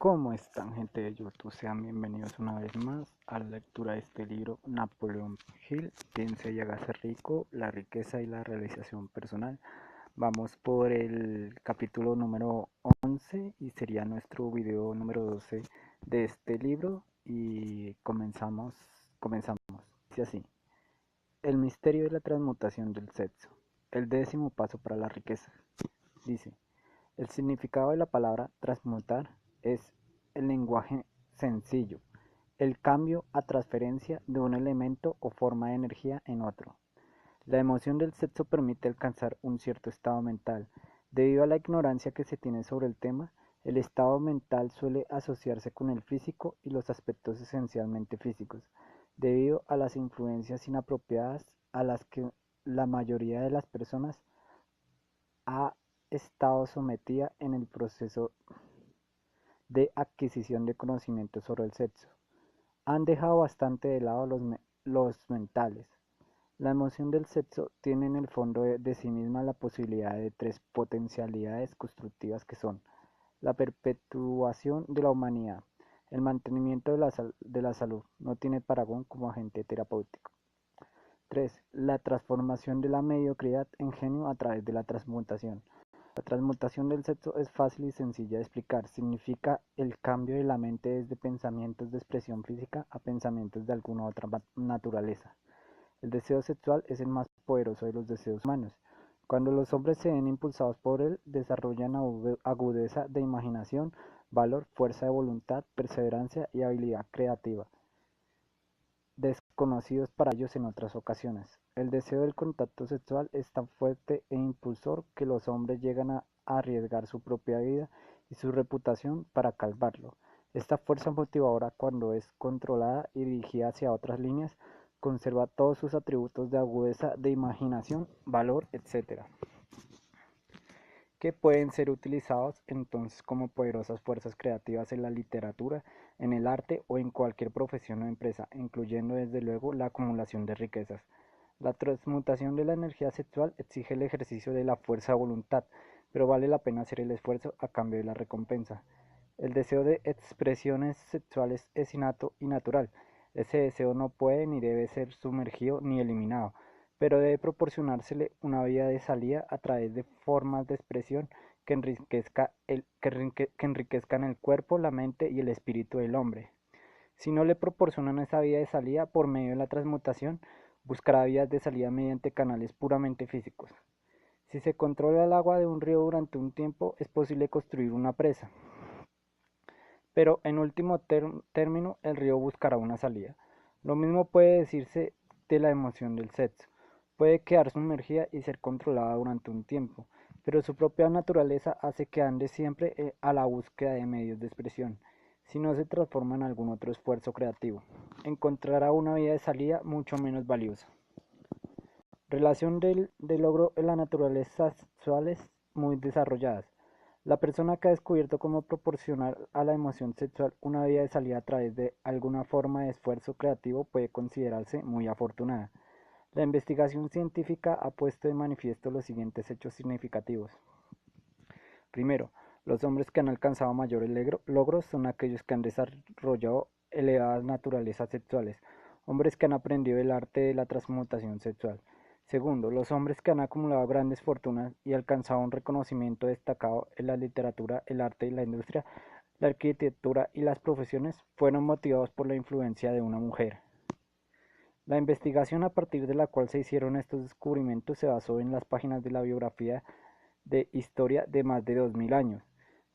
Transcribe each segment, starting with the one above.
¿Cómo están, gente de YouTube? Sean bienvenidos una vez más a la lectura de este libro, Napoleón Hill, Piense y hágase rico, la riqueza y la realización personal. Vamos por el capítulo número 11 y sería nuestro video número 12 de este libro y comenzamos. Dice así, el misterio de la transmutación del sexo, el 10º paso para la riqueza. Dice, el significado de la palabra transmutar es el lenguaje sencillo, el cambio a transferencia de un elemento o forma de energía en otro. La emoción del sexo permite alcanzar un cierto estado mental. Debido a la ignorancia que se tiene sobre el tema, el estado mental suele asociarse con el físico y los aspectos esencialmente físicos, debido a las influencias inapropiadas a las que la mayoría de las personas ha estado sometida en el proceso de adquisición de conocimiento sobre el sexo. Han dejado bastante de lado los mentales. La emoción del sexo tiene en el fondo de sí misma la posibilidad de tres potencialidades constructivas que son la perpetuación de la humanidad, el mantenimiento de la salud, no tiene parangón como agente terapéutico. 3. La transformación de la mediocridad en genio a través de la transmutación. La transmutación del sexo es fácil y sencilla de explicar. Significa el cambio de la mente desde pensamientos de expresión física a pensamientos de alguna otra naturaleza. El deseo sexual es el más poderoso de los deseos humanos. Cuando los hombres se ven impulsados por él, desarrollan agudeza de imaginación, valor, fuerza de voluntad, perseverancia y habilidad creativa, desconocidos para ellos en otras ocasiones. El deseo del contacto sexual es tan fuerte e impulsor que los hombres llegan a arriesgar su propia vida y su reputación para calmarlo. Esta fuerza motivadora, cuando es controlada y dirigida hacia otras líneas, conserva todos sus atributos de agudeza de imaginación, valor, etc., que pueden ser utilizados entonces como poderosas fuerzas creativas en la literatura, en el arte o en cualquier profesión o empresa, incluyendo desde luego la acumulación de riquezas. La transmutación de la energía sexual exige el ejercicio de la fuerza de voluntad, pero vale la pena hacer el esfuerzo a cambio de la recompensa. El deseo de expresiones sexuales es innato y natural. Ese deseo no puede ni debe ser sumergido ni eliminado, pero debe proporcionársele una vía de salida a través de formas de expresión que enriquezcan el cuerpo, la mente y el espíritu del hombre. Si no le proporcionan esa vía de salida por medio de la transmutación, buscará vías de salida mediante canales puramente físicos. Si se controla el agua de un río durante un tiempo, es posible construir una presa, pero en último término el río buscará una salida. Lo mismo puede decirse de la emoción del sexo. Puede quedar sumergida y ser controlada durante un tiempo, pero su propia naturaleza hace que ande siempre a la búsqueda de medios de expresión, si no se transforma en algún otro esfuerzo creativo. Encontrará una vía de salida mucho menos valiosa. Relación del logro en las naturalezas sexuales muy desarrolladas. La persona que ha descubierto cómo proporcionar a la emoción sexual una vía de salida a través de alguna forma de esfuerzo creativo puede considerarse muy afortunada. La investigación científica ha puesto de manifiesto los siguientes hechos significativos. Primero, los hombres que han alcanzado mayores logros son aquellos que han desarrollado elevadas naturalezas sexuales, hombres que han aprendido el arte de la transmutación sexual. Segundo, los hombres que han acumulado grandes fortunas y alcanzado un reconocimiento destacado en la literatura, el arte y la industria, la arquitectura y las profesiones fueron motivados por la influencia de una mujer. La investigación a partir de la cual se hicieron estos descubrimientos se basó en las páginas de la biografía de historia de más de 2000 años.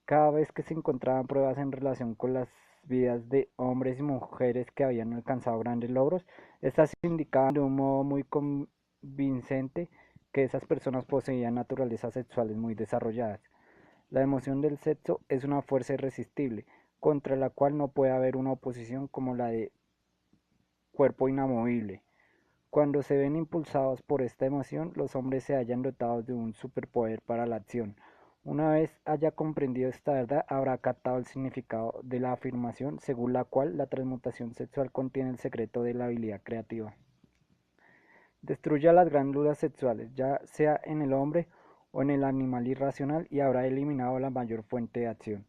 Cada vez que se encontraban pruebas en relación con las vidas de hombres y mujeres que habían alcanzado grandes logros, estas indicaban de un modo muy convincente que esas personas poseían naturalezas sexuales muy desarrolladas. La emoción del sexo es una fuerza irresistible, contra la cual no puede haber una oposición como la de cuerpo inamovible. Cuando se ven impulsados por esta emoción, los hombres se hallan dotados de un superpoder para la acción. Una vez haya comprendido esta verdad, habrá captado el significado de la afirmación según la cual la transmutación sexual contiene el secreto de la habilidad creativa. Destruya las glándulas sexuales, ya sea en el hombre o en el animal irracional, y habrá eliminado la mayor fuente de acción.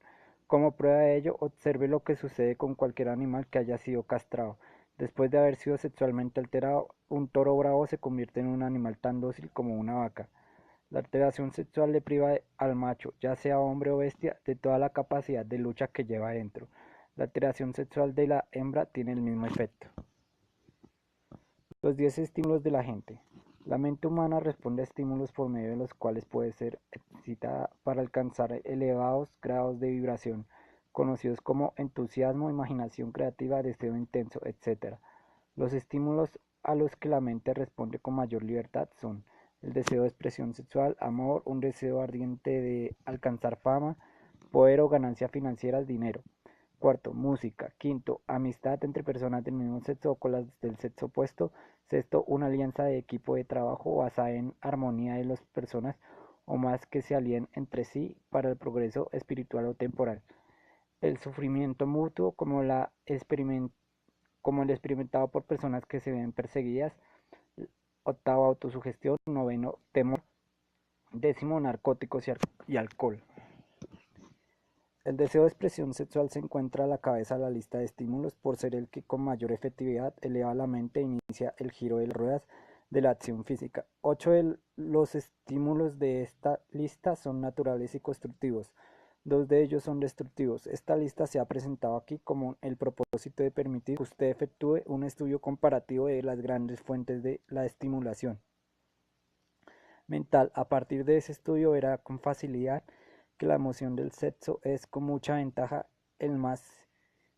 Como prueba de ello, observe lo que sucede con cualquier animal que haya sido castrado. Después de haber sido sexualmente alterado, un toro bravo se convierte en un animal tan dócil como una vaca. La alteración sexual le priva al macho, ya sea hombre o bestia, de toda la capacidad de lucha que lleva dentro. La alteración sexual de la hembra tiene el mismo efecto. Los 10 estímulos de la gente. La mente humana responde a estímulos por medio de los cuales puede ser excitada para alcanzar elevados grados de vibración, conocidos como entusiasmo, imaginación creativa, deseo intenso, etc. Los estímulos a los que la mente responde con mayor libertad son el deseo de expresión sexual, amor, un deseo ardiente de alcanzar fama, poder o ganancias financieras, dinero. Cuarto, música. Quinto, amistad entre personas del mismo sexo o con las del sexo opuesto. Sexto, una alianza de equipo de trabajo basada en armonía de las personas o más que se alíen entre sí para el progreso espiritual o temporal. El sufrimiento mutuo como el experimentado por personas que se ven perseguidas. Octavo, autosugestión. Noveno, temor. Décimo, narcóticos y alcohol. El deseo de expresión sexual se encuentra a la cabeza de la lista de estímulos por ser el que con mayor efectividad eleva la mente e inicia el giro de las ruedas de la acción física. 8 de los estímulos de esta lista son naturales y constructivos. 2 de ellos son destructivos. Esta lista se ha presentado aquí como el propósito de permitir que usted efectúe un estudio comparativo de las grandes fuentes de la estimulación mental. A partir de ese estudio verá con facilidad que la emoción del sexo es con mucha ventaja el más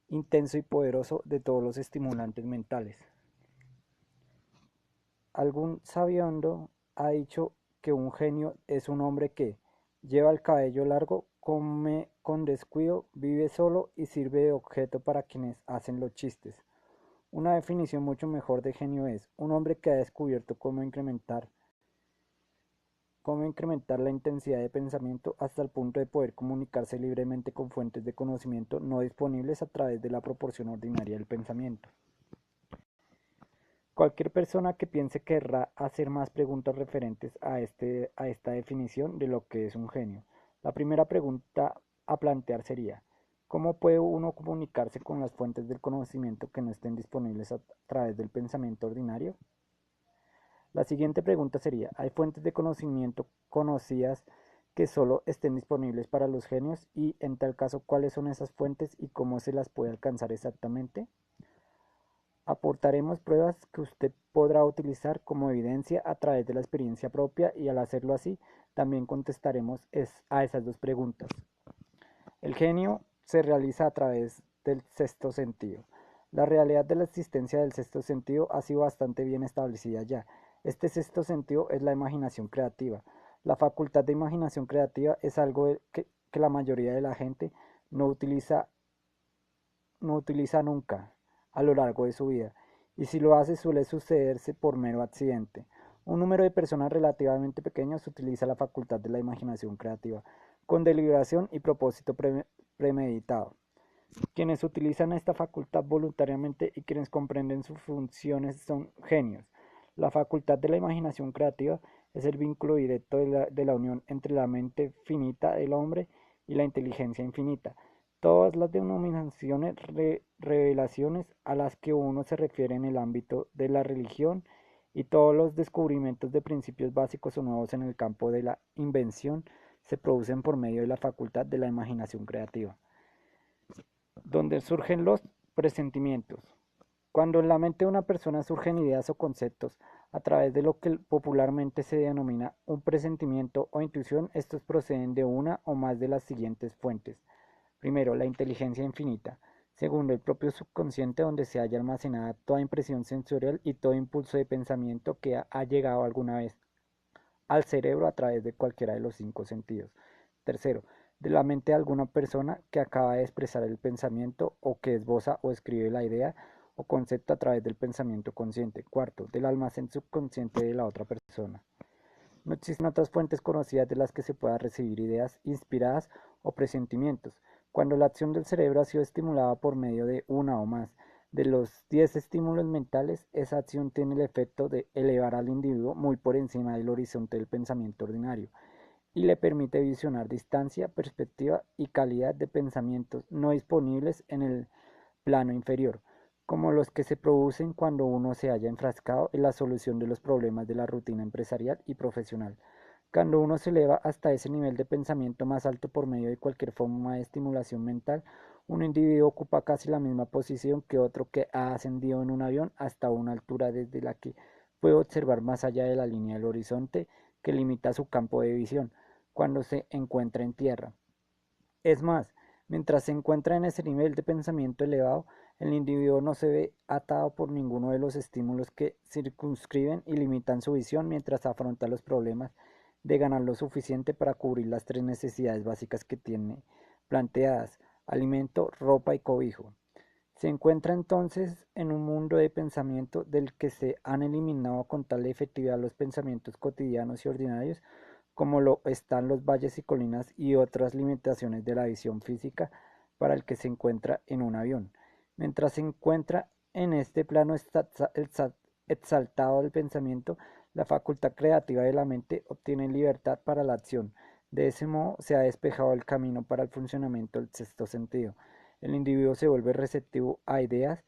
intenso y poderoso de todos los estimulantes mentales. Algún sabiondo ha dicho que un genio es un hombre que lleva el cabello largo, come con descuido, vive solo y sirve de objeto para quienes hacen los chistes. Una definición mucho mejor de genio es un hombre que ha descubierto cómo incrementar la intensidad de pensamiento hasta el punto de poder comunicarse libremente con fuentes de conocimiento no disponibles a través de la proporción ordinaria del pensamiento. Cualquier persona que piense querrá hacer más preguntas referentes a esta definición de lo que es un genio. La primera pregunta a plantear sería, ¿cómo puede uno comunicarse con las fuentes del conocimiento que no estén disponibles a través del pensamiento ordinario? La siguiente pregunta sería, ¿hay fuentes de conocimiento conocidas que solo estén disponibles para los genios? Y en tal caso, ¿cuáles son esas fuentes y cómo se las puede alcanzar exactamente? Aportaremos pruebas que usted podrá utilizar como evidencia a través de la experiencia propia y al hacerlo así, también contestaremos a esas dos preguntas. El genio se realiza a través del sexto sentido. La realidad de la existencia del sexto sentido ha sido bastante bien establecida ya. Este sexto sentido es la imaginación creativa. La facultad de imaginación creativa es algo que la mayoría de la gente no utiliza nunca a lo largo de su vida, y si lo hace suele sucederse por mero accidente. Un número de personas relativamente pequeños utiliza la facultad de la imaginación creativa con deliberación y propósito premeditado. Quienes utilizan esta facultad voluntariamente y quienes comprenden sus funciones son genios. La facultad de la imaginación creativa es el vínculo directo de la unión entre la mente finita del hombre y la inteligencia infinita. Todas las denominaciones, revelaciones a las que uno se refiere en el ámbito de la religión y todos los descubrimientos de principios básicos o nuevos en el campo de la invención se producen por medio de la facultad de la imaginación creativa. Donde surgen los presentimientos. Cuando en la mente de una persona surgen ideas o conceptos a través de lo que popularmente se denomina un presentimiento o intuición, estos proceden de una o más de las siguientes fuentes. Primero, la inteligencia infinita. Segundo, el propio subconsciente donde se halla almacenada toda impresión sensorial y todo impulso de pensamiento que ha llegado alguna vez al cerebro a través de cualquiera de los 5 sentidos. Tercero, de la mente de alguna persona que acaba de expresar el pensamiento o que esboza o escribe la idea o concepto a través del pensamiento consciente. Cuarto, del almacén subconsciente de la otra persona. No existen otras fuentes conocidas de las que se pueda recibir ideas inspiradas o presentimientos. Cuando la acción del cerebro ha sido estimulada por medio de una o más de los 10 estímulos mentales, esa acción tiene el efecto de elevar al individuo muy por encima del horizonte del pensamiento ordinario. y le permite visionar distancia, perspectiva y calidad de pensamientos no disponibles en el plano inferior, como los que se producen cuando uno se halla enfrascado en la solución de los problemas de la rutina empresarial y profesional. Cuando uno se eleva hasta ese nivel de pensamiento más alto por medio de cualquier forma de estimulación mental, un individuo ocupa casi la misma posición que otro que ha ascendido en un avión hasta una altura desde la que puede observar más allá de la línea del horizonte que limita su campo de visión cuando se encuentra en tierra. Es más, mientras se encuentra en ese nivel de pensamiento elevado, el individuo no se ve atado por ninguno de los estímulos que circunscriben y limitan su visión mientras afronta los problemas de ganar lo suficiente para cubrir las tres necesidades básicas que tiene planteadas: alimento, ropa y cobijo. Se encuentra entonces en un mundo de pensamiento del que se han eliminado con tal efectividad los pensamientos cotidianos y ordinarios como lo están los valles y colinas y otras limitaciones de la visión física para el que se encuentra en un avión. Mientras se encuentra en este plano exaltado del pensamiento, la facultad creativa de la mente obtiene libertad para la acción. De ese modo se ha despejado el camino para el funcionamiento del sexto sentido. El individuo se vuelve receptivo a ideas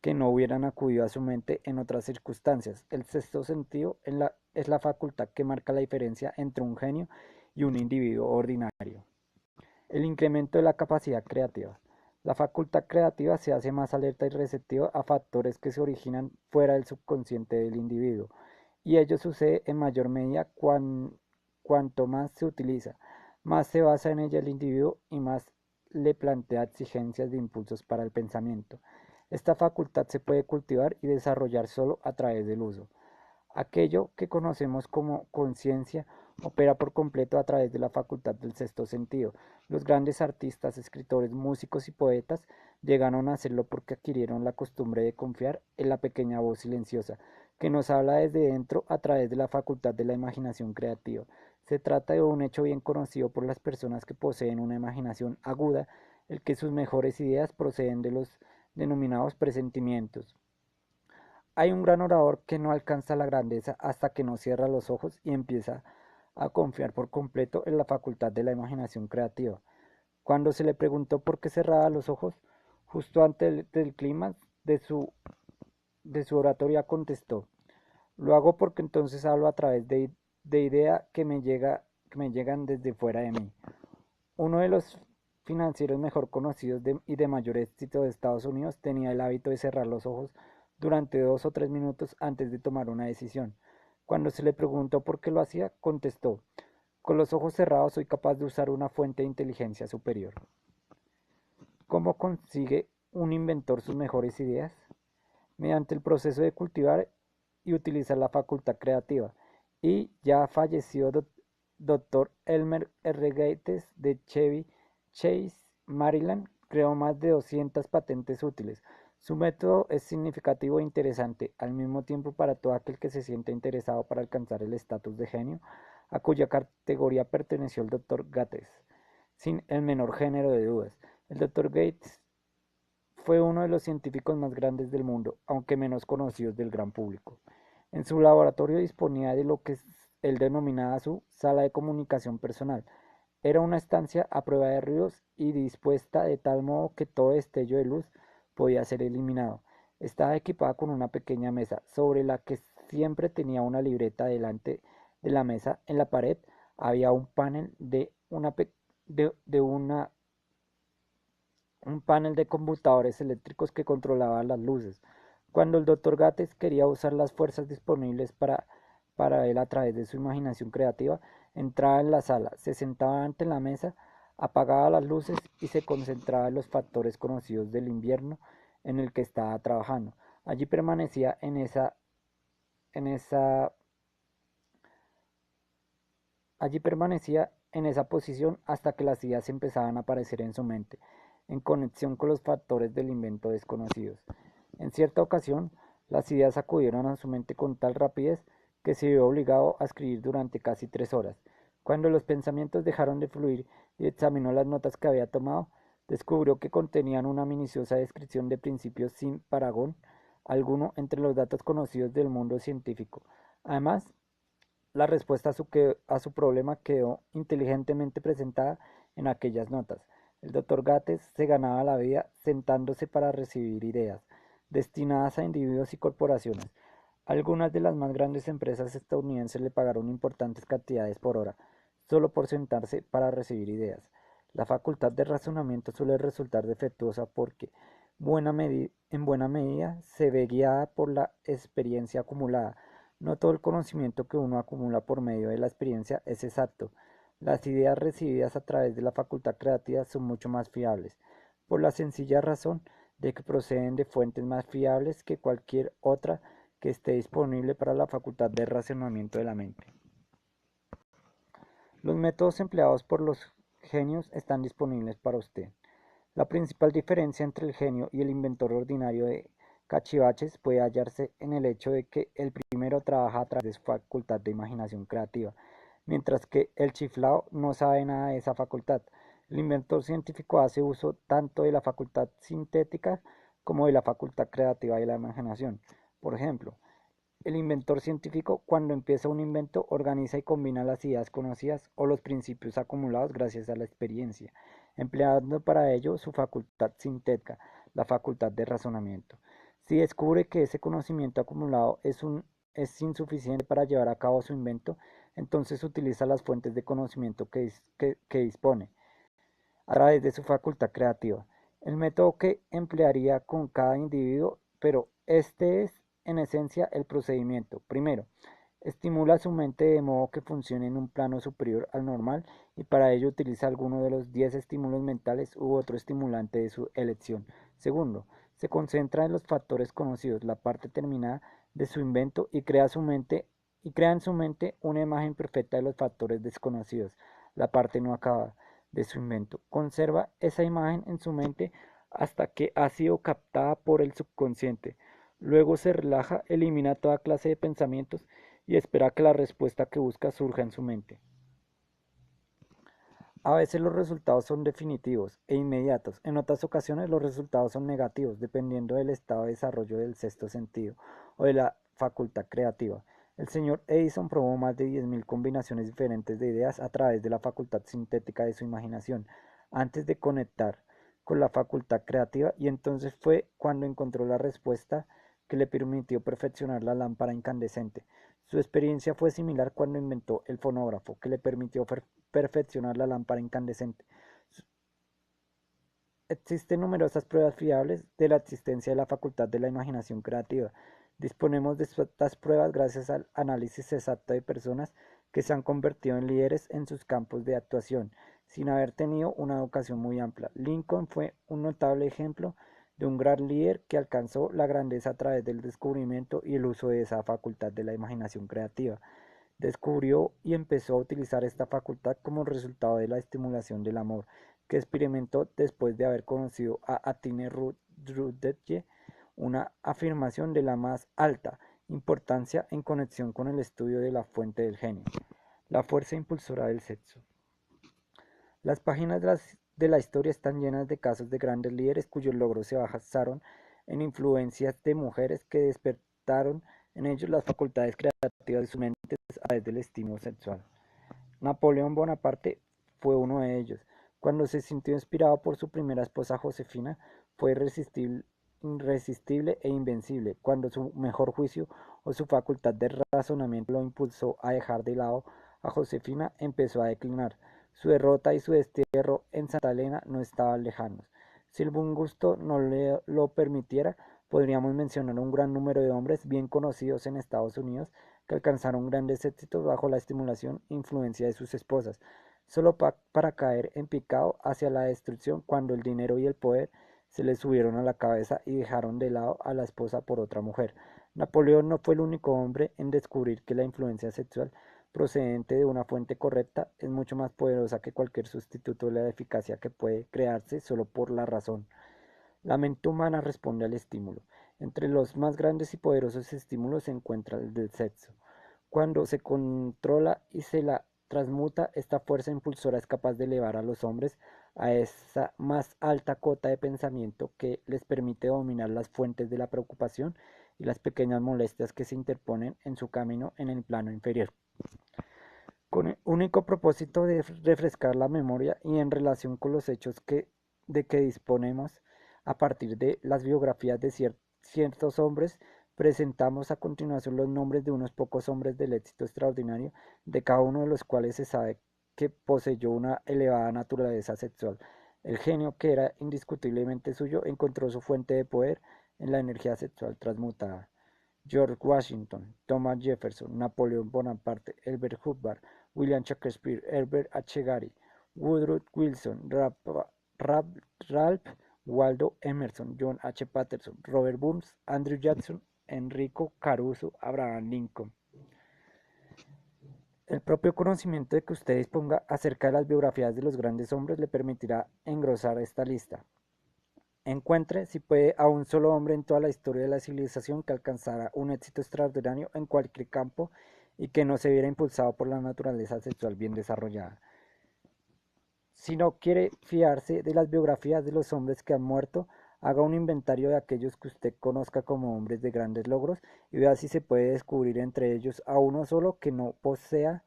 que no hubieran acudido a su mente en otras circunstancias. El sexto sentido es la facultad que marca la diferencia entre un genio y un individuo ordinario. El incremento de la capacidad creativa. La facultad creativa se hace más alerta y receptiva a factores que se originan fuera del subconsciente del individuo, y ello sucede en mayor medida cuanto más se utiliza, más se basa en ella el individuo y más le plantea exigencias de impulsos para el pensamiento. Esta facultad se puede cultivar y desarrollar solo a través del uso. Aquello que conocemos como conciencia opera por completo a través de la facultad del sexto sentido. Los grandes artistas, escritores, músicos y poetas llegaron a hacerlo porque adquirieron la costumbre de confiar en la pequeña voz silenciosa que nos habla desde dentro a través de la facultad de la imaginación creativa. Se trata de un hecho bien conocido por las personas que poseen una imaginación aguda, el que sus mejores ideas proceden de los denominados presentimientos. Hay un gran orador que no alcanza la grandeza hasta que no cierra los ojos y empieza a confiar por completo en la facultad de la imaginación creativa. Cuando se le preguntó por qué cerraba los ojos, justo antes del clímax de su oratoria contestó: lo hago porque entonces hablo a través de ideas que me llegan desde fuera de mí. Uno de los financieros mejor conocidos y de mayor éxito de Estados Unidos tenía el hábito de cerrar los ojos durante 2 o 3 minutos antes de tomar una decisión. Cuando se le preguntó por qué lo hacía, contestó: con los ojos cerrados soy capaz de usar una fuente de inteligencia superior. ¿Cómo consigue un inventor sus mejores ideas? Mediante el proceso de cultivar y utilizar la facultad creativa. Y ya fallecido Dr. Elmer R. Gates de Chevy Chase, Maryland, creó más de 200 patentes útiles. Su método es significativo e interesante, al mismo tiempo para todo aquel que se siente interesado para alcanzar el estatus de genio, a cuya categoría perteneció el Dr. Gates, sin el menor género de dudas. El Dr. Gates fue uno de los científicos más grandes del mundo, aunque menos conocidos del gran público. En su laboratorio disponía de lo que él denominaba su sala de comunicación personal. Era una estancia a prueba de ruidos y dispuesta de tal modo que todo destello de luz podía ser eliminado. Estaba equipada con una pequeña mesa, sobre la que siempre tenía una libreta. Delante de la mesa, en la pared, había un panel un panel de computadores eléctricos que controlaba las luces. Cuando el Dr. Gates quería usar las fuerzas disponibles para él a través de su imaginación creativa, entraba en la sala, se sentaba ante la mesa, apagaba las luces y se concentraba en los factores conocidos del invierno en el que estaba trabajando. Allí permanecía en esa, allí permanecía en esa posición hasta que las ideas empezaban a aparecer en su mente, en conexión con los factores del invento desconocidos. En cierta ocasión, las ideas acudieron a su mente con tal rapidez que se vio obligado a escribir durante casi 3 horas. Cuando los pensamientos dejaron de fluir y examinó las notas que había tomado, descubrió que contenían una minuciosa descripción de principios sin parangón alguno entre los datos conocidos del mundo científico. Además, La respuesta a su problema quedó inteligentemente presentada en aquellas notas. El doctor Gates se ganaba la vida sentándose para recibir ideas, destinadas a individuos y corporaciones. Algunas de las más grandes empresas estadounidenses le pagaron importantes cantidades por hora, solo por sentarse para recibir ideas. La facultad de razonamiento suele resultar defectuosa porque, en buena medida, se ve guiada por la experiencia acumulada. No todo el conocimiento que uno acumula por medio de la experiencia es exacto. Las ideas recibidas a través de la facultad creativa son mucho más fiables, por la sencilla razón de que proceden de fuentes más fiables que cualquier otra que esté disponible para la facultad de razonamiento de la mente. Los métodos empleados por los genios están disponibles para usted. La principal diferencia entre el genio y el inventor ordinario de cachivaches puede hallarse en el hecho de que el primero trabaja a través de su facultad de imaginación creativa, mientras que el chiflao no sabe nada de esa facultad. El inventor científico hace uso tanto de la facultad sintética como de la facultad creativa de la imaginación. Por ejemplo, el inventor científico, cuando empieza un invento, organiza y combina las ideas conocidas o los principios acumulados gracias a la experiencia, empleando para ello su facultad sintética, la facultad de razonamiento. Si descubre que ese conocimiento acumulado es insuficiente para llevar a cabo su invento, entonces utiliza las fuentes de conocimiento que dispone a través de su facultad creativa. El método que emplearía con cada individuo, pero este es en esencia el procedimiento. Primero, estimula su mente de modo que funcione en un plano superior al normal y para ello utiliza alguno de los 10 estímulos mentales u otro estimulante de su elección. Segundo, se concentra en los factores conocidos, la parte terminada de su invento y crea en su mente una imagen perfecta de los factores desconocidos, la parte no acabada de su invento. Conserva esa imagen en su mente hasta que ha sido captada por el subconsciente. Luego se relaja, elimina toda clase de pensamientos y espera que la respuesta que busca surja en su mente. A veces los resultados son definitivos e inmediatos, en otras ocasiones los resultados son negativos, dependiendo del estado de desarrollo del sexto sentido o de la facultad creativa. El señor Edison probó más de 10.000 combinaciones diferentes de ideas a través de la facultad sintética de su imaginación, antes de conectar con la facultad creativa, y entonces fue cuando encontró la respuesta que le permitió perfeccionar la lámpara incandescente. Su experiencia fue similar cuando inventó el fonógrafo, que le permitió perfeccionar la lámpara incandescente. Existen numerosas pruebas fiables de la existencia de la facultad de la imaginación creativa. Disponemos de estas pruebas gracias al análisis exacto de personas que se han convertido en líderes en sus campos de actuación, sin haber tenido una educación muy amplia. Lincoln fue un notable ejemplo de un gran líder que alcanzó la grandeza a través del descubrimiento y el uso de esa facultad de la imaginación creativa. Descubrió y empezó a utilizar esta facultad como resultado de la estimulación del amor que experimentó después de haber conocido a Attine Routledge, una afirmación de la más alta importancia en conexión con el estudio de la fuente del genio, la fuerza impulsora del sexo. Las páginas de la historia están llenas de casos de grandes líderes cuyos logros se basaron en influencias de mujeres que despertaron en ellos las facultades creativas de sus mentes a través del estímulo sexual. Napoleón Bonaparte fue uno de ellos. Cuando se sintió inspirado por su primera esposa Josefina, fue irresistible e invencible. Cuando su mejor juicio o su facultad de razonamiento lo impulsó a dejar de lado a Josefina, empezó a declinar. Su derrota y su destierro en Santa Elena no estaban lejanos. Si el buen gusto no lo permitiera, podríamos mencionar un gran número de hombres bien conocidos en Estados Unidos que alcanzaron grandes éxitos bajo la estimulación e influencia de sus esposas, solo para caer en picado hacia la destrucción cuando el dinero y el poder se les subieron a la cabeza y dejaron de lado a la esposa por otra mujer. Napoleón no fue el único hombre en descubrir que la influencia sexual procedente de una fuente correcta es mucho más poderosa que cualquier sustituto de la eficacia que puede crearse solo por la razón. La mente humana responde al estímulo. Entre los más grandes y poderosos estímulos se encuentra el del sexo. Cuando se controla y se la transmuta, esta fuerza impulsora es capaz de elevar a los hombres a esa más alta cota de pensamiento que les permite dominar las fuentes de la preocupación y las pequeñas molestias que se interponen en su camino en el plano inferior. con el único propósito de refrescar la memoria y en relación con los hechos de que disponemos a partir de las biografías de ciertos hombres, presentamos a continuación los nombres de unos pocos hombres del éxito extraordinario, de cada uno de los cuales se sabe que poseyó una elevada naturaleza sexual. El genio, que era indiscutiblemente suyo, encontró su fuente de poder en la energía sexual transmutada. George Washington, Thomas Jefferson, Napoleón Bonaparte, Elbert Hubbard, William Shakespeare, Herbert H. Gary, Woodrow Wilson, Ralph Waldo Emerson, John H. Patterson, Robert Burns, Andrew Jackson, Enrico Caruso, Abraham Lincoln. El propio conocimiento de que usted disponga acerca de las biografías de los grandes hombres le permitirá engrosar esta lista. Encuentre, si puede, a un solo hombre en toda la historia de la civilización que alcanzara un éxito extraordinario en cualquier campo y que no se viera impulsado por la naturaleza sexual bien desarrollada. Si no quiere fiarse de las biografías de los hombres que han muerto, haga un inventario de aquellos que usted conozca como hombres de grandes logros y vea si se puede descubrir entre ellos a uno solo que no posea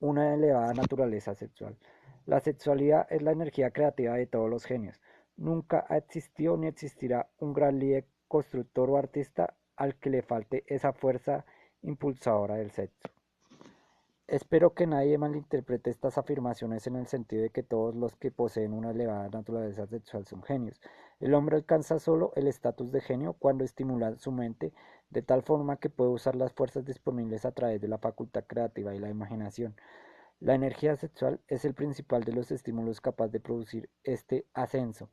una elevada naturaleza sexual. La sexualidad es la energía creativa de todos los genios. Nunca ha existido ni existirá un gran líder, constructor o artista al que le falte esa fuerza impulsadora del sexo. Espero que nadie malinterprete estas afirmaciones en el sentido de que todos los que poseen una elevada naturaleza sexual son genios. El hombre alcanza solo el estatus de genio cuando estimula su mente de tal forma que puede usar las fuerzas disponibles a través de la facultad creativa y la imaginación. La energía sexual es el principal de los estímulos capaz de producir este ascenso.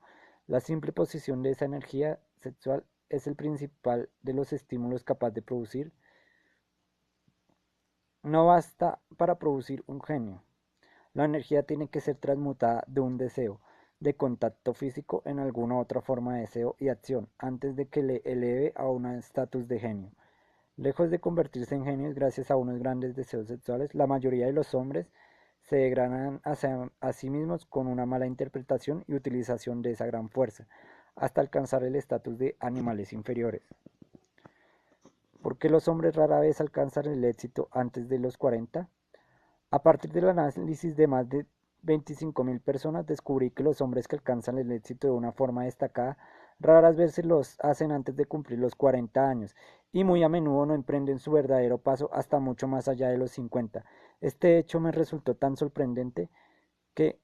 La simple posición de esa energía sexual es el principal de los estímulos capaz de producir. No basta para producir un genio. La energía tiene que ser transmutada de un deseo, de contacto físico en alguna otra forma de deseo y acción, antes de que le eleve a un estatus de genio. Lejos de convertirse en genios gracias a unos grandes deseos sexuales, la mayoría de los hombres se degradan a sí mismos con una mala interpretación y utilización de esa gran fuerza, hasta alcanzar el estatus de animales inferiores. ¿Por qué los hombres rara vez alcanzan el éxito antes de los 40? A partir del análisis de más de 25.000 personas, descubrí que los hombres que alcanzan el éxito de una forma destacada raras veces los hacen antes de cumplir los 40 años y muy a menudo no emprenden su verdadero paso hasta mucho más allá de los 50. Este hecho me resultó tan sorprendente que,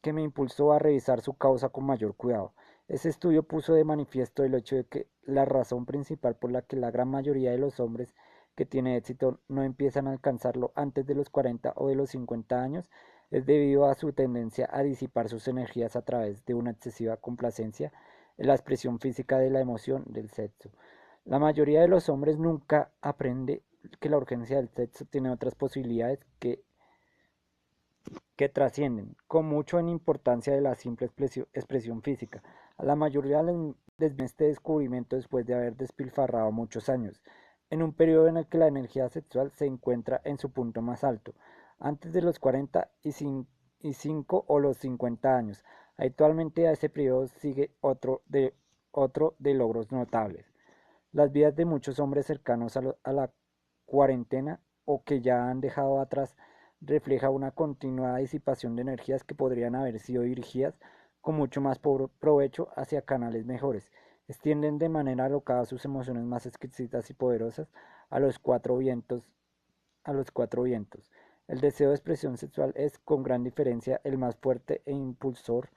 que me impulsó a revisar su causa con mayor cuidado. Ese estudio puso de manifiesto el hecho de que la razón principal por la que la gran mayoría de los hombres que tienen éxito no empiezan a alcanzarlo antes de los 40 o de los 50 años es debido a su tendencia a disipar sus energías a través de una excesiva complacencia en la expresión física de la emoción del sexo. La mayoría de los hombres nunca aprende que la urgencia del sexo tiene otras posibilidades que trascienden, con mucho en importancia de la simple expresión física. A la mayoría les viene este descubrimiento después de haber despilfarrado muchos años, en un periodo en el que la energía sexual se encuentra en su punto más alto, antes de los 45 o los 50 años. Actualmente a ese periodo sigue otro de logros notables. Las vidas de muchos hombres cercanos a la cuarentena o que ya han dejado atrás refleja una continuada disipación de energías que podrían haber sido dirigidas con mucho más provecho hacia canales mejores. Extienden de manera alocada sus emociones más exquisitas y poderosas a los cuatro vientos, a los cuatro vientos. El deseo de expresión sexual es, con gran diferencia, el más fuerte e impulsor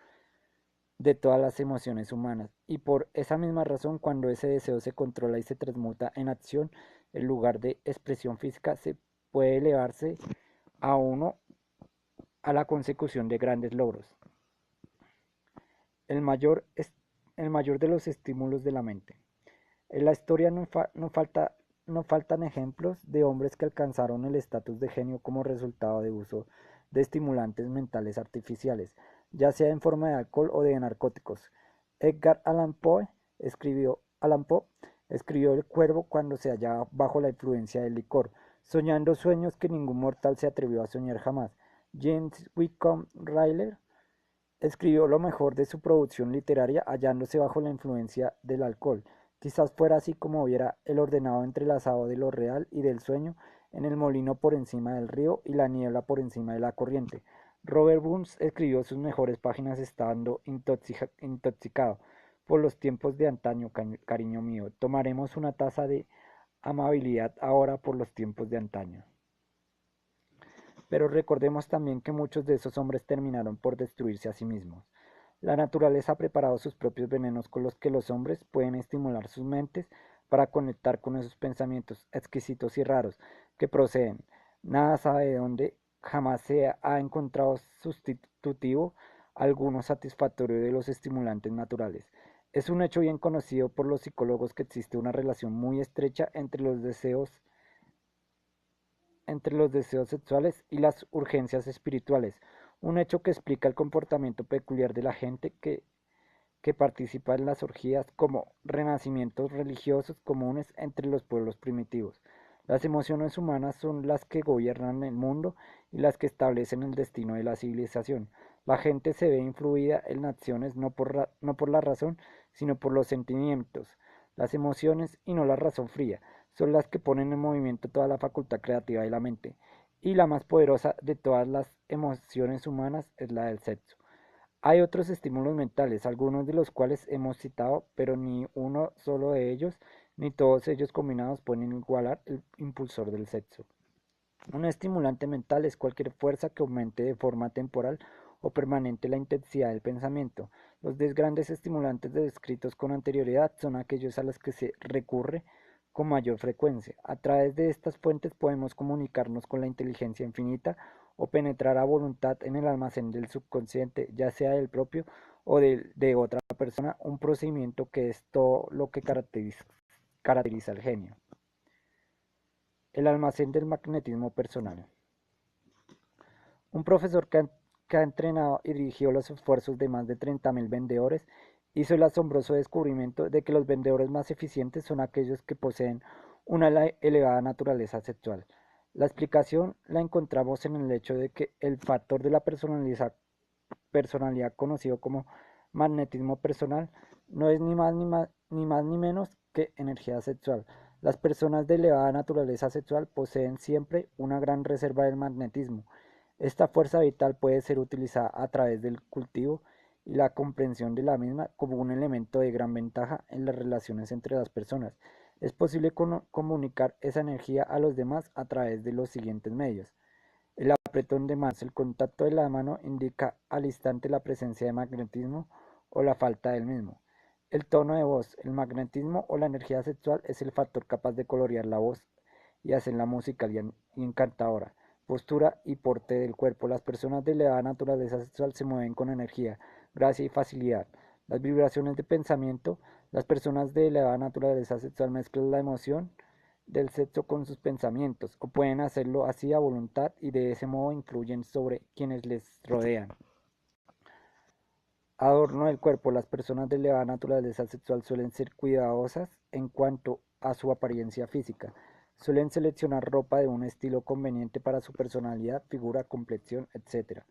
de todas las emociones humanas, y por esa misma razón, cuando ese deseo se controla y se transmuta en acción, en lugar de expresión física, se puede elevarse a uno a la consecución de grandes logros. El mayor, el mayor de los estímulos de la mente. En la historia no faltan ejemplos de hombres que alcanzaron el estatus de genio como resultado de uso de estimulantes mentales artificiales, ya sea en forma de alcohol o de narcóticos. Edgar Allan Poe escribió El Cuervo cuando se hallaba bajo la influencia del licor, soñando sueños que ningún mortal se atrevió a soñar jamás. James Whitcomb Riley escribió lo mejor de su producción literaria hallándose bajo la influencia del alcohol. Quizás fuera así como viera el ordenado entrelazado de lo real y del sueño en el molino por encima del río y la niebla por encima de la corriente. Robert Burns escribió sus mejores páginas estando intoxicado por los tiempos de antaño, cariño mío. Tomaremos una taza de amabilidad ahora por los tiempos de antaño. Pero recordemos también que muchos de esos hombres terminaron por destruirse a sí mismos. La naturaleza ha preparado sus propios venenos con los que los hombres pueden estimular sus mentes para conectar con esos pensamientos exquisitos y raros que proceden. Nada sabe de dónde, jamás se ha encontrado sustitutivo alguno satisfactorio de los estimulantes naturales. Es un hecho bien conocido por los psicólogos que existe una relación muy estrecha entre los deseos sexuales y las urgencias espirituales, un hecho que explica el comportamiento peculiar de la gente que participa en las orgías como renacimientos religiosos comunes entre los pueblos primitivos. Las emociones humanas son las que gobiernan el mundo y las que establecen el destino de la civilización. La gente se ve influida en acciones no por la razón, sino por los sentimientos. Las emociones, y no la razón fría, son las que ponen en movimiento toda la facultad creativa de la mente. Y la más poderosa de todas las emociones humanas es la del sexo. Hay otros estímulos mentales, algunos de los cuales hemos citado, pero ni uno solo de ellos, ni todos ellos combinados pueden igualar el impulsor del sexo. Un estimulante mental es cualquier fuerza que aumente de forma temporal o permanente la intensidad del pensamiento. Los 10 grandes estimulantes descritos con anterioridad son aquellos a los que se recurre con mayor frecuencia. A través de estas fuentes podemos comunicarnos con la inteligencia infinita o penetrar a voluntad en el almacén del subconsciente, ya sea del propio o de otra persona, un procedimiento que es todo lo que caracteriza al genio. El almacén del magnetismo personal. Un profesor que ha entrenado y dirigido los esfuerzos de más de 30.000 vendedores hizo el asombroso descubrimiento de que los vendedores más eficientes son aquellos que poseen una elevada naturaleza sexual. La explicación la encontramos en el hecho de que el factor de la personalidad conocido como magnetismo personal no es ni menos que energía sexual. Las personas de elevada naturaleza sexual poseen siempre una gran reserva del magnetismo. Esta fuerza vital puede ser utilizada a través del cultivo y la comprensión de la misma como un elemento de gran ventaja en las relaciones entre las personas. Es posible comunicar esa energía a los demás a través de los siguientes medios. El apretón de manos, el contacto de la mano indica al instante la presencia de magnetismo o la falta del mismo. El tono de voz, el magnetismo o la energía sexual es el factor capaz de colorear la voz y hacerla musical y encantadora. Postura y porte del cuerpo. Las personas de elevada naturaleza sexual se mueven con energía, gracia y facilidad. Las vibraciones de pensamiento. Las personas de elevada naturaleza sexual mezclan la emoción del sexo con sus pensamientos, o pueden hacerlo así a voluntad y de ese modo influyen sobre quienes les rodean. Adorno del cuerpo. Las personas de elevada naturaleza sexual suelen ser cuidadosas en cuanto a su apariencia física. Suelen seleccionar ropa de un estilo conveniente para su personalidad, figura, complexión, etc.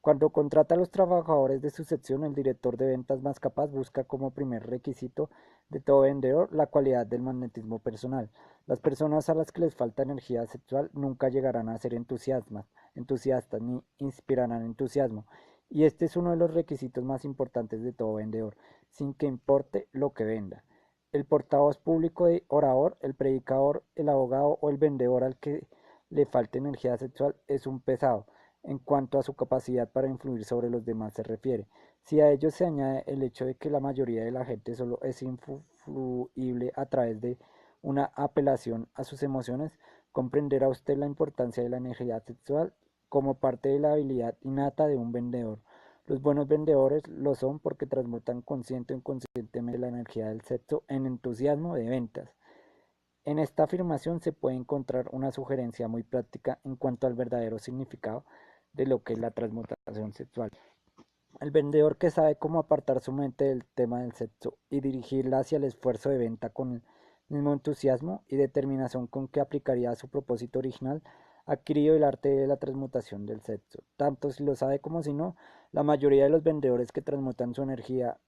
Cuando contrata a los trabajadores de su sección, el director de ventas más capaz busca como primer requisito de todo vendedor la cualidad del magnetismo personal. Las personas a las que les falta energía sexual nunca llegarán a ser entusiastas ni inspirarán entusiasmo. Y este es uno de los requisitos más importantes de todo vendedor, sin que importe lo que venda. El portavoz público de orador, el predicador, el abogado o el vendedor al que le falte energía sexual es un pesado en cuanto a su capacidad para influir sobre los demás se refiere. Si a ello se añade el hecho de que la mayoría de la gente solo es influible a través de una apelación a sus emociones, comprenderá usted la importancia de la energía sexual como parte de la habilidad innata de un vendedor. Los buenos vendedores lo son porque transmutan consciente o inconscientemente la energía del sexo en entusiasmo de ventas. En esta afirmación se puede encontrar una sugerencia muy práctica en cuanto al verdadero significado de lo que es la transmutación sexual. El vendedor que sabe cómo apartar su mente del tema del sexo y dirigirla hacia el esfuerzo de venta con el mismo entusiasmo y determinación con que aplicaría a su propósito original, ha adquirido el arte de la transmutación del sexo. Tanto si lo sabe como si no, la mayoría de los vendedores que transmutan su energía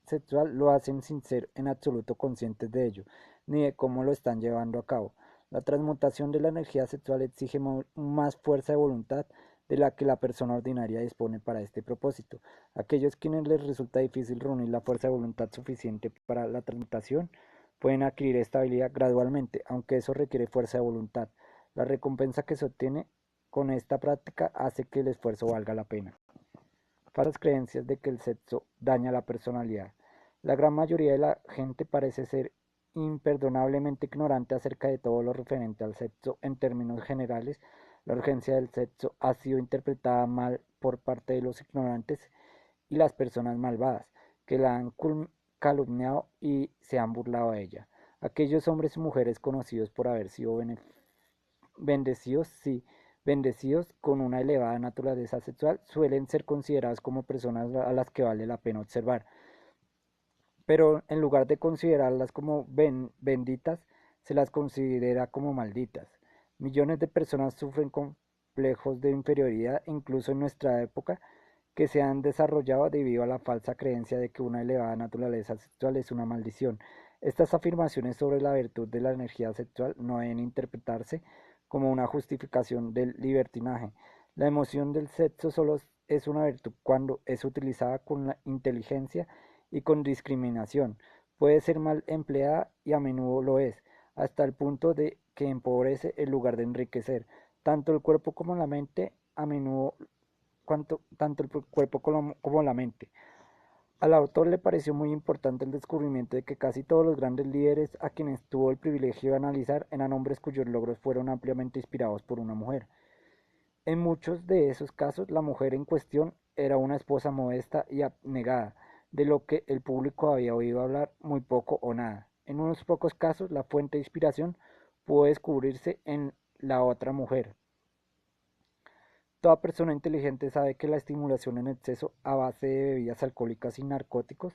sexual lo hacen sin ser en absoluto conscientes de ello, ni de cómo lo están llevando a cabo. La transmutación de la energía sexual exige más fuerza de voluntad de la que la persona ordinaria dispone para este propósito. Aquellos quienes les resulta difícil reunir la fuerza de voluntad suficiente para la transmutación pueden adquirir estabilidad gradualmente, aunque eso requiere fuerza de voluntad. La recompensa que se obtiene con esta práctica hace que el esfuerzo valga la pena. Falsas creencias de que el sexo daña la personalidad. La gran mayoría de la gente parece ser imperdonablemente ignorante acerca de todo lo referente al sexo. En términos generales, la urgencia del sexo ha sido interpretada mal por parte de los ignorantes y las personas malvadas, que la han calumniado y se han burlado de ella. Aquellos hombres y mujeres conocidos por haber sido bendecidos, sí, bendecidos con una elevada naturaleza sexual, suelen ser considerados como personas a las que vale la pena observar. Pero en lugar de considerarlas como benditas, se las considera como malditas. Millones de personas sufren complejos de inferioridad, incluso en nuestra época, que se han desarrollado debido a la falsa creencia de que una elevada naturaleza sexual es una maldición. Estas afirmaciones sobre la virtud de la energía sexual no deben interpretarse como una justificación del libertinaje. La emoción del sexo solo es una virtud cuando es utilizada con la inteligencia y con discriminación. Puede ser mal empleada y a menudo lo es, hasta el punto de que empobrece en lugar de enriquecer. Tanto el cuerpo como la mente a menudo tanto el cuerpo como la mente. Al autor le pareció muy importante el descubrimiento de que casi todos los grandes líderes a quienes tuvo el privilegio de analizar eran hombres cuyos logros fueron ampliamente inspirados por una mujer. En muchos de esos casos, la mujer en cuestión era una esposa modesta y abnegada, de lo que el público había oído hablar muy poco o nada. En unos pocos casos, la fuente de inspiración pudo descubrirse en la otra mujer. Toda persona inteligente sabe que la estimulación en exceso a base de bebidas alcohólicas y narcóticos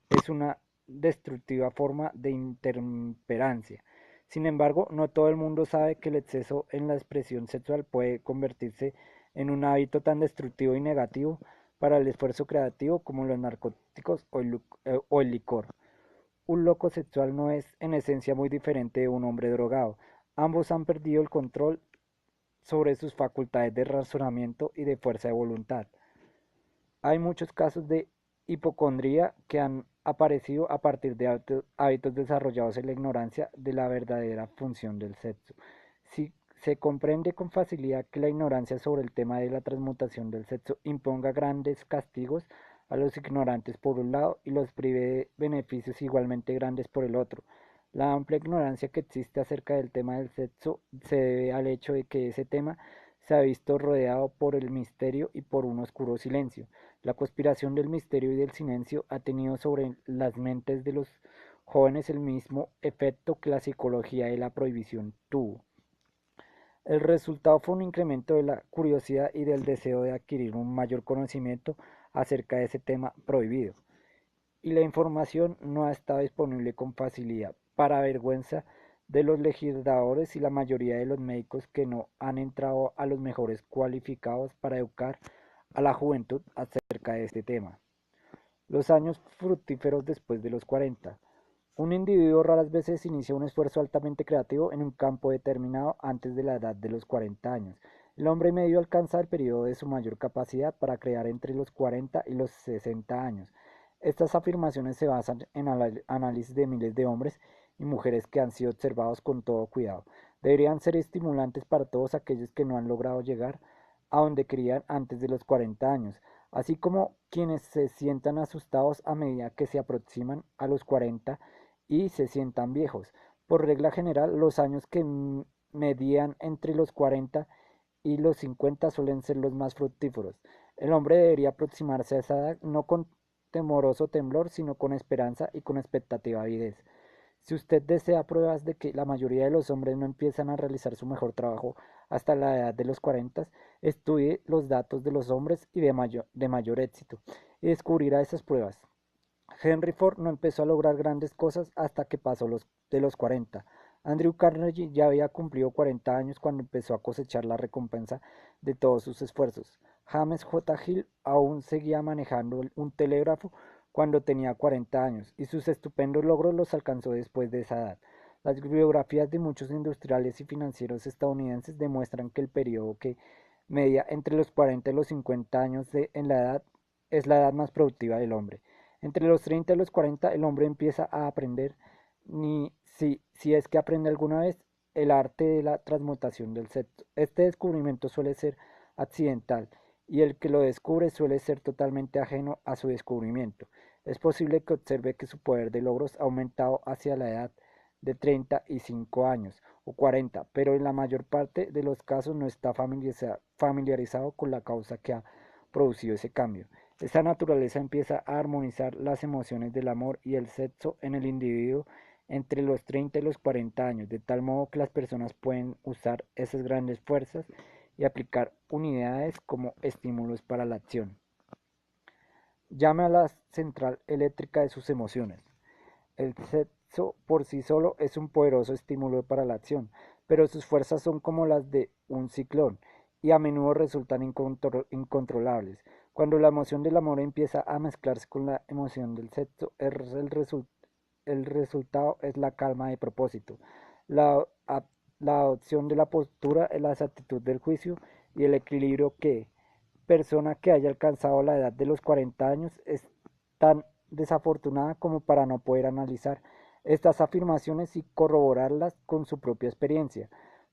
es una destructiva forma de intemperancia. Sin embargo, no todo el mundo sabe que el exceso en la expresión sexual puede convertirse en un hábito tan destructivo y negativo para el esfuerzo creativo como los narcóticos o el licor. Un loco sexual no es en esencia muy diferente de un hombre drogado. Ambos han perdido el control sobre sus facultades de razonamiento y de fuerza de voluntad. Hay muchos casos de hipocondría que han aparecido a partir de hábitos desarrollados en la ignorancia de la verdadera función del sexo. Si se comprende con facilidad que la ignorancia sobre el tema de la transmutación del sexo imponga grandes castigos a los ignorantes por un lado y los prive de beneficios igualmente grandes por el otro. La amplia ignorancia que existe acerca del tema del sexo se debe al hecho de que ese tema se ha visto rodeado por el misterio y por un oscuro silencio. La conspiración del misterio y del silencio ha tenido sobre las mentes de los jóvenes el mismo efecto que la psicología de la prohibición tuvo. El resultado fue un incremento de la curiosidad y del deseo de adquirir un mayor conocimiento acerca de ese tema prohibido. Y la información no ha estado disponible con facilidad, para vergüenza de los legisladores y la mayoría de los médicos que no han entrado a los mejores cualificados para educar a la juventud acerca de este tema. Los años fructíferos después de los 40. Un individuo raras veces inicia un esfuerzo altamente creativo en un campo determinado antes de la edad de los 40 años. El hombre medio alcanza el periodo de su mayor capacidad para crear entre los 40 y los 60 años. Estas afirmaciones se basan en análisis de miles de hombres y mujeres que han sido observados con todo cuidado. Deberían ser estimulantes para todos aquellos que no han logrado llegar a donde querían antes de los 40 años, así como quienes se sientan asustados a medida que se aproximan a los 40 y se sientan viejos. Por regla general, los años que medían entre los 40 y los 50 suelen ser los más fructíferos. El hombre debería aproximarse a esa edad no con temoroso temblor, sino con esperanza y con expectativa de avidez. Si usted desea pruebas de que la mayoría de los hombres no empiezan a realizar su mejor trabajo hasta la edad de los 40, estudie los datos de los hombres y de mayor éxito y descubrirá esas pruebas. Henry Ford no empezó a lograr grandes cosas hasta que pasó de los 40. Andrew Carnegie ya había cumplido 40 años cuando empezó a cosechar la recompensa de todos sus esfuerzos. James J. Hill aún seguía manejando un telégrafo cuando tenía 40 años y sus estupendos logros los alcanzó después de esa edad. Las biografías de muchos industriales y financieros estadounidenses demuestran que el periodo que media entre los 40 y los 50 años en la edad es la edad más productiva del hombre. Entre los 30 y los 40 el hombre empieza a aprender, si es que aprende alguna vez, el arte de la transmutación del sexo. Este descubrimiento suele ser accidental y el que lo descubre suele ser totalmente ajeno a su descubrimiento. Es posible que observe que su poder de logros ha aumentado hacia la edad de 35 años o 40, pero en la mayor parte de los casos no está familiarizado con la causa que ha producido ese cambio. Esta naturaleza empieza a armonizar las emociones del amor y el sexo en el individuo entre los 30 y los 40 años, de tal modo que las personas pueden usar esas grandes fuerzas y aplicar unidades como estímulos para la acción. Llame a la central eléctrica de sus emociones. El sexo por sí solo es un poderoso estímulo para la acción, pero sus fuerzas son como las de un ciclón y a menudo resultan incontrolables. Cuando la emoción del amor empieza a mezclarse con la emoción del sexo, el resultado es la calma de propósito, la, la adopción de la postura, la exactitud del juicio y el equilibrio que persona que haya alcanzado la edad de los 40 años es tan desafortunada como para no poder analizar estas afirmaciones y corroborarlas con su propia experiencia.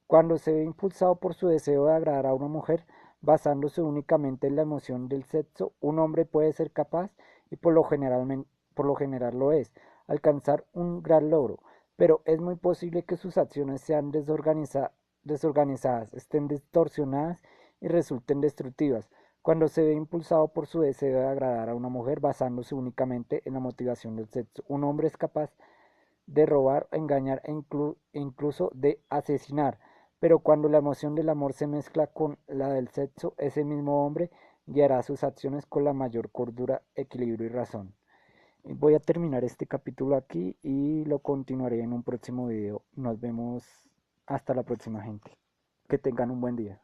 Cuando se ve impulsado por su deseo de agradar a una mujer, basándose únicamente en la emoción del sexo, un hombre puede ser capaz, y por lo general lo es, alcanzar un gran logro, pero es muy posible que sus acciones sean desorganizadas, estén distorsionadas y resulten destructivas. Cuando se ve impulsado por su deseo de agradar a una mujer basándose únicamente en la motivación del sexo, un hombre es capaz de robar, engañar incluso de asesinar. Pero cuando la emoción del amor se mezcla con la del sexo, ese mismo hombre guiará sus acciones con la mayor cordura, equilibrio y razón. Voy a terminar este capítulo aquí y lo continuaré en un próximo video. Nos vemos hasta la próxima, gente. Que tengan un buen día.